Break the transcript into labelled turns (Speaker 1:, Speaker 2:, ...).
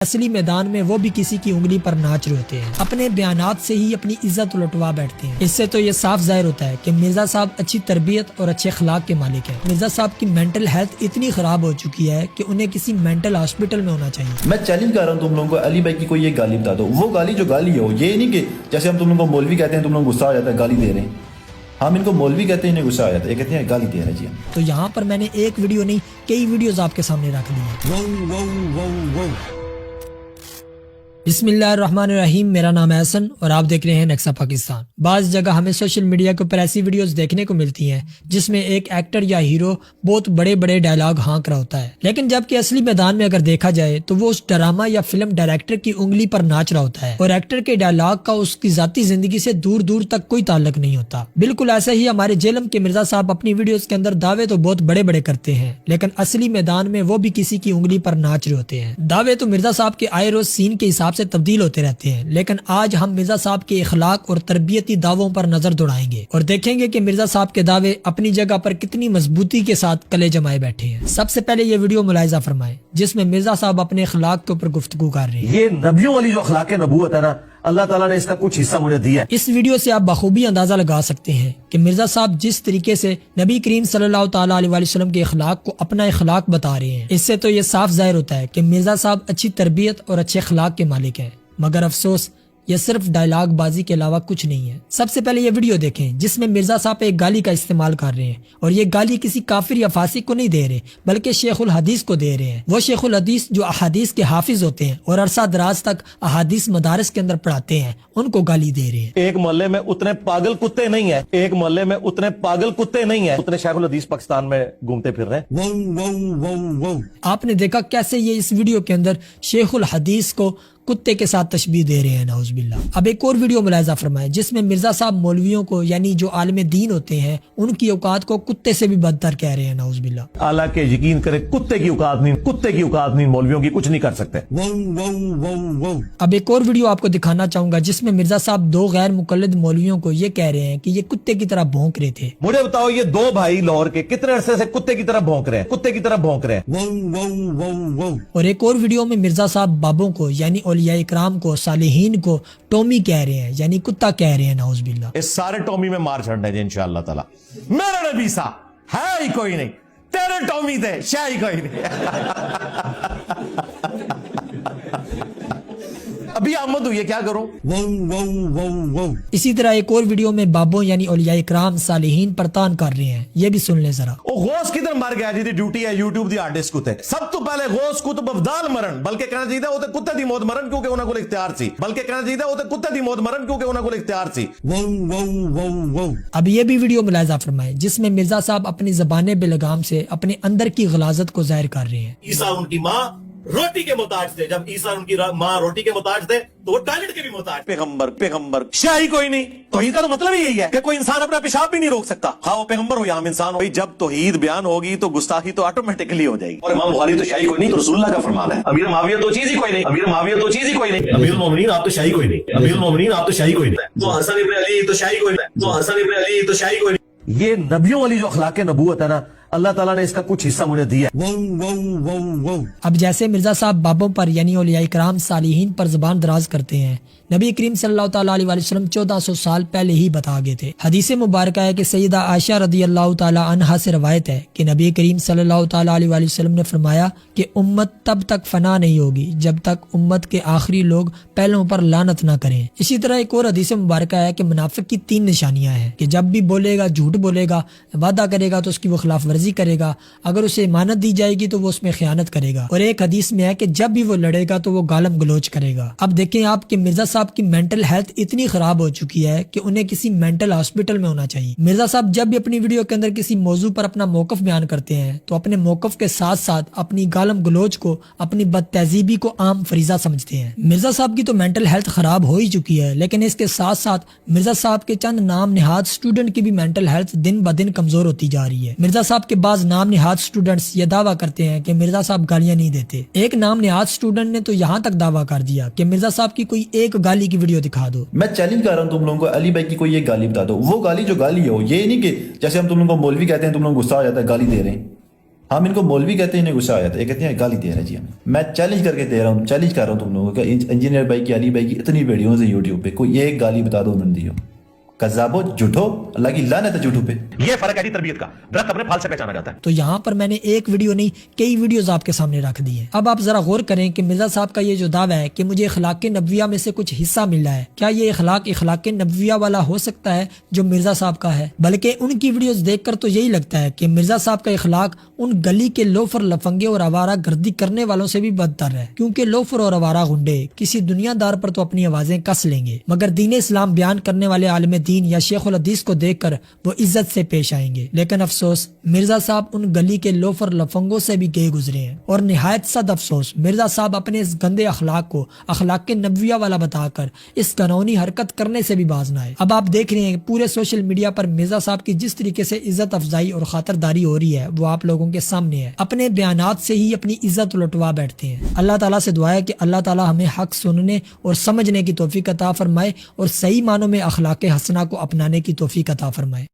Speaker 1: اصلی میدان میں وہ بھی کسی کی انگلی پر ناچ رہے ہوتے ہیں، اپنے بیانات سے ہی اپنی عزت لٹوا بیٹھتے ہیں۔ اس سے تو یہ صاف ظاہر ہوتا ہے کہ مرزا صاحب اچھی تربیت اور اچھے اخلاق کے مالک ہیں۔ مرزا صاحب کی مینٹل ہیلتھ اتنی خراب ہو چکی ہے کہ انہیں کسی مینٹل ہاسپٹل میں ہونا چاہیے۔
Speaker 2: میں چیلنج کر رہا ہوں تم لوگوں کو، علی بھائی کی کوئی یہ گالی بتا دو، وہ گالی جو گالی ہو، یہ نہیں کہ جیسے ہم تم لوگوں کو مولوی کہتے ہیں، تم لوگ غصہ آ جاتا ہے گالی دے رہے ہیں، ہم ان کو مولوی کہتے ہیں، انہیں غصہ آ جاتا ہے، یہ کہتے ہیں گالی دے رہے ہیں۔ جی
Speaker 1: تو یہاں پر میں نے ایک ویڈیو نہیں کئی ویڈیوز آپ کے سامنے رکھ دی ہیں۔ بسم اللہ الرحمن الرحیم، میرا نام ہے حسن اور آپ دیکھ رہے ہیں نیکسا پاکستان۔ بعض جگہ ہمیں سوشل میڈیا کے اوپر ایسی ویڈیوز دیکھنے کو ملتی ہیں جس میں ایک ایکٹر یا ہیرو بہت بڑے بڑے ڈائلاگ ہانک رہا ہوتا ہے، لیکن جب کہ اصلی میدان میں اگر دیکھا جائے تو وہ اس ڈرامہ یا فلم ڈائریکٹر کی انگلی پر ناچ رہا ہوتا ہے اور ایکٹر کے ڈائلاگ کا اس کی ذاتی زندگی سے دور دور تک کوئی تعلق نہیں ہوتا۔ بالکل ایسے ہی ہمارے جیلم کے مرزا صاحب اپنی ویڈیوز کے اندر دعوے تو بہت بڑے بڑے کرتے ہیں، لیکن اصلی میدان میں وہ بھی کسی کی انگلی پر ناچ رہے ہوتے ہیں۔ دعوے تو مرزا صاحب کے آئے روز سین کے حساب سے تبدیل ہوتے رہتے ہیں، لیکن آج ہم مرزا صاحب کے اخلاق اور تربیتی دعووں پر نظر دوڑائیں گے اور دیکھیں گے کہ مرزا صاحب کے دعوے اپنی جگہ پر کتنی مضبوطی کے ساتھ کلے جمائے بیٹھے ہیں۔ سب سے پہلے یہ ویڈیو ملاحظہ فرمائیں جس میں مرزا صاحب اپنے اخلاق کے اوپر گفتگو کر رہے ہیں۔
Speaker 3: یہ نبیوں والی جو اخلاق نبوت ہے نا، اللہ تعالیٰ نے اس کا کچھ حصہ مجھے دیا ہے۔
Speaker 1: اس ویڈیو سے آپ بخوبی اندازہ لگا سکتے ہیں کہ مرزا صاحب جس طریقے سے نبی کریم صلی اللہ تعالیٰ علیہ وسلم کے اخلاق کو اپنا اخلاق بتا رہے ہیں، اس سے تو یہ صاف ظاہر ہوتا ہے کہ مرزا صاحب اچھی تربیت اور اچھے اخلاق کے مالک ہیں، مگر افسوس یہ صرف ڈائلاگ بازی کے علاوہ کچھ نہیں ہے۔ سب سے پہلے یہ ویڈیو دیکھیں جس میں مرزا صاحب ایک گالی کا استعمال کر رہے ہیں، اور یہ گالی کسی کافر یا فاسق کو نہیں دے رہے بلکہ شیخ الحدیث کو دے رہے ہیں۔ وہ شیخ الحدیث جو احادیث کے حافظ ہوتے ہیں اور عرصہ دراز تک احادیث مدارس کے اندر پڑھاتے ہیں، ان کو گالی دے رہے ہیں۔
Speaker 3: ایک محلے میں اتنے پاگل کتے نہیں ہیں، ایک محلے میں اتنے پاگل کتے نہیں ہیں اتنے شیخ الحدیث پاکستان میں گھومتے پھر رہے ہیں۔
Speaker 1: آپ نے دیکھا کیسے یہ اس ویڈیو کے اندر شیخ الحدیث کو کتے کے ساتھ تشبیہ دے رہے ہیں، نعوذ باللہ۔ اب ایک اور ویڈیو ملاحظہ فرمائیں جس میں مرزا صاحب مولویوں کو یعنی جو عالم دین ہوتے ہیں ان کی اوقات کو کتے سے بھی بدتر کہہ رہے ہیں، نعوذ باللہ۔
Speaker 3: حالانکہ یقین کرے کتے کی اوقات نہیں مولویوں کی کچھ نہیں کر سکتے۔
Speaker 1: اب ایک اور ویڈیو آپ کو دکھانا چاہوں گا جس میں مرزا صاحب دو غیر مقلد مولویوں کو یہ کہہ رہے ہیں کہ یہ کتے کی طرح بھونک رہے تھے۔
Speaker 3: مجھے بتاؤ یہ دو بھائی لاہور کے کتنے عرصے سے کتے کی طرح بھونک رہے ہیں۔
Speaker 1: اور ایک اور ویڈیو میں مرزا صاحب بابوں کو یعنی اولیاء اکرام کو، صالحین کو ٹومی کہہ رہے ہیں، یعنی کتا کہہ رہے ہیں، نعوذ باللہ۔
Speaker 3: اس سارے ٹومی میں مار چھڑنے جی انشاءاللہ تعالی۔ میرا نبی سا ہے ہی کوئی نہیں، تیرے ٹومی دے شاہ ہی کوئی نہیں۔ ابھی آمد ہوئی ہے، کیا کروں؟
Speaker 1: اسی طرح ایک اور ویڈیو میں بابوں یعنی اولیاء اکرام صالحین پر تان کر رہے ہیں، یہ بھی سن لیں ذرا۔
Speaker 3: وہ غوث کدھر مر گیا جی دی ڈیوٹی ہے یوٹیوب دی آرٹسٹ کتے سب تو پہلے غوث کتب افضال مرن، بلکہ کہنا چاہیے وہ تے کتے دی موت مرن کیونکہ انہاں کول اختیار سی، بلکہ کہنا چاہیے وہ تے کتے دی موت مرن کیونکہ انہاں کول اختیار سی۔
Speaker 1: اب یہ بھی ویڈیو ملاحظہ فرمائیں جس میں مرزا صاحب اپنی زبان بے لگام سے اپنے اندر کی غلاظت کو ظاہر کر رہے ہیں۔
Speaker 4: عیسیٰ ان کی ماں روٹی کے محتاج تھے، جب عیسیٰ ان کی ماں روٹی کے محتاج تھے تو وہ ٹوائلٹ کے بھی محتاج۔
Speaker 3: پیغمبر شاہی کوئی نہیں، توحید کا تو مطلب یہی ہے کہ کوئی انسان اپنا پیشاب بھی نہیں روک سکتا، ہاں وہ پیغمبر ہو یا عام انسان ہو۔ جب توحید بیان ہوگی تو گستاخی تو آٹومیٹکلی ہو جائے گی۔ اور امام بخاری تو شاہی کوئی نہیں، تو رسول اللہ کا فرمان ہے۔ امیر معاویہ تو چیز ہی کوئی نہیں، امیر المومنین آپ تو شاہی کوئی نہیں، امیر المومنین آپ تو شاہی کوئی نہیں، تو حسن ابن علی تو شاہی کوئی نہیں، تو حسن ابن علی تو شاہی کوئی نہیں۔ یہ نبیوں والی جو اخلاق نبوت ہے نا، اللہ تعالیٰ نے اس کا کچھ حصہ مجھے دیا۔
Speaker 1: اب جیسے مرزا صاحب بابوں پر یعنی اولیاء اکرام صالحین پر زبان دراز کرتے ہیں، نبی کریم صلی اللہ تعالیٰ علیہ وسلم 1400 سال پہلے ہی بتا گئے تھے۔ حدیث مبارکہ ہے کہ سیدہ عائشہ رضی اللہ تعالیٰ عنہا سے روایت ہے کہ نبی کریم صلی اللہ تعالیٰ علیہ وسلم نے فرمایا کہ امت تب تک فنا نہیں ہوگی جب تک امت کے آخری لوگ پہلوں پر لعنت نہ کریں۔ اسی طرح ایک اور حدیث مبارکہ ہے کہ منافق کی 3 نشانیاں ہیں کہ جب بھی بولے گا جھوٹ بولے گا، وعدہ کرے گا تو اس کی وہ خلاف ورزی کرے گا، اگر اسے امانت دی جائے گی تو وہ اس میں خیانت کرے گا، اور ایک حدیث میں ہے کہ جب بھی وہ لڑے گا تو وہ گالم گلوچ کرے گا۔ اب دیکھیں آپ کہ مرزا صاحب کی مینٹل ہیلتھ اتنی خراب ہو چکی ہے کہ انہیں کسی مینٹل ہاسپٹل میں ہونا چاہیے۔ مرزا صاحب جب بھی اپنی ویڈیو کے اندر کسی موضوع پر اپنا موقف بیان کرتے ہیں تو اپنے موقف کے ساتھ ساتھ اپنی گالم گلوچ کو، اپنی بد تہذیبی کو عام فریضہ سمجھتے ہیں۔ مرزا صاحب کی تو مینٹل ہیلتھ خراب ہو ہی چکی ہے، لیکن اس کے ساتھ ساتھ مرزا صاحب کے چند نام نہاد اسٹوڈنٹ کی بھی مینٹل ہیلتھ دن بدن کمزور ہوتی جا رہی ہے۔ مرزا صاحب کے بعض نام نہاد اسٹوڈنٹس یہ دعویٰ کرتے ہیں کہ مرزا صاحب گالیاں نہیں دیتے۔ ایک نام نہاد اسٹوڈنٹ نے تو یہاں تک دعویٰ کر دیا کہ مرزا صاحب کی کوئی ایک گالی کی ویڈیو دکھا دو۔
Speaker 2: میں چیلنج کر رہا ہوں تم لوگوں کو، علی بھائی کی کوئی یہ گالی بتا دو، وہ گالی جو گالی ہو، یہ نہیں کہ جیسے ہم تم لوگوں کو مولوی کہتے ہیں، تم لوگ غصہ آ جاتا ہے گالی دے رہے ہیں، ہم ان کو مولوی کہتے ہیں، انہیں غصہ آیا تھا، یہ کہتے ہیں گالی دے رہا ہے جی ہمیں. میں چیلنج کر کے دے رہا ہوں، چیلنج کر رہا ہوں تم لوگوں کا، انجینئر بھائی کی، علی بھائی کی اتنی ویڈیوز ہیں یوٹیوب پہ، کوئی ایک گالی بتا دو انہوں نے دی ہو. کذابو، جھوٹو، اللہ کی لعنت ہے جھوٹو پہ.
Speaker 3: یہ فرق ہے تربیت کا، درخت اپنے پھل سے پہچانا جاتا ہے.
Speaker 1: تو یہاں پر میں نے ایک ویڈیو نہیں کئی ویڈیوز آپ کے سامنے رکھ دی ہیں. اب آپ ذرا غور کریں کہ مرزا صاحب کا یہ جو دعویٰ ہے کہ مجھے اخلاق نبویہ میں سے کچھ حصہ ملا ہے، کیا یہ اخلاق نبویہ والا ہو سکتا ہے جو مرزا صاحب کا ہے؟ بلکہ ان کی ویڈیوز دیکھ کر تو یہی لگتا ہے کہ مرزا صاحب کا اخلاق ان گلی کے لوفر، لفنگے اور آوارہ گردی کرنے والوں سے بھی بدتر ہے، کیونکہ لوفر اور آوارہ گنڈے کسی دنیا دار پر تو اپنی آوازیں کس لیں گے، مگر دین اسلام بیان کرنے والے عالم دین یا شیخ الحدیث کو دیکھ کر وہ عزت سے پیش آئیں گے. لیکن افسوس، مرزا صاحب ان گلی کے لوفر لفنگوں سے بھی گئے گزرے ہیں، اور نہایت صد افسوس مرزا صاحب اپنے اس گندے اخلاق کو اخلاق نبویہ والا بتا کر اس قانونی حرکت کرنے سے بھی باز نہ آئے. اب آپ دیکھ رہے ہیں پورے سوشل میڈیا پر مرزا صاحب کی جس طریقے سے عزت افزائی اور خاطرداری ہو رہی ہے وہ آپ لوگوں کے سامنے ہے. اپنے بیانات سے ہی اپنی عزت لٹوا بیٹھتے ہیں. اللہ تعالیٰ سے دعا ہے کہ اللہ تعالیٰ ہمیں حق سننے اور سمجھنے کی توفیق عطا فرمائے اور صحیح معنوں میں اخلاق حسنہ کو اپنانے کی توفیق عطا فرمائے.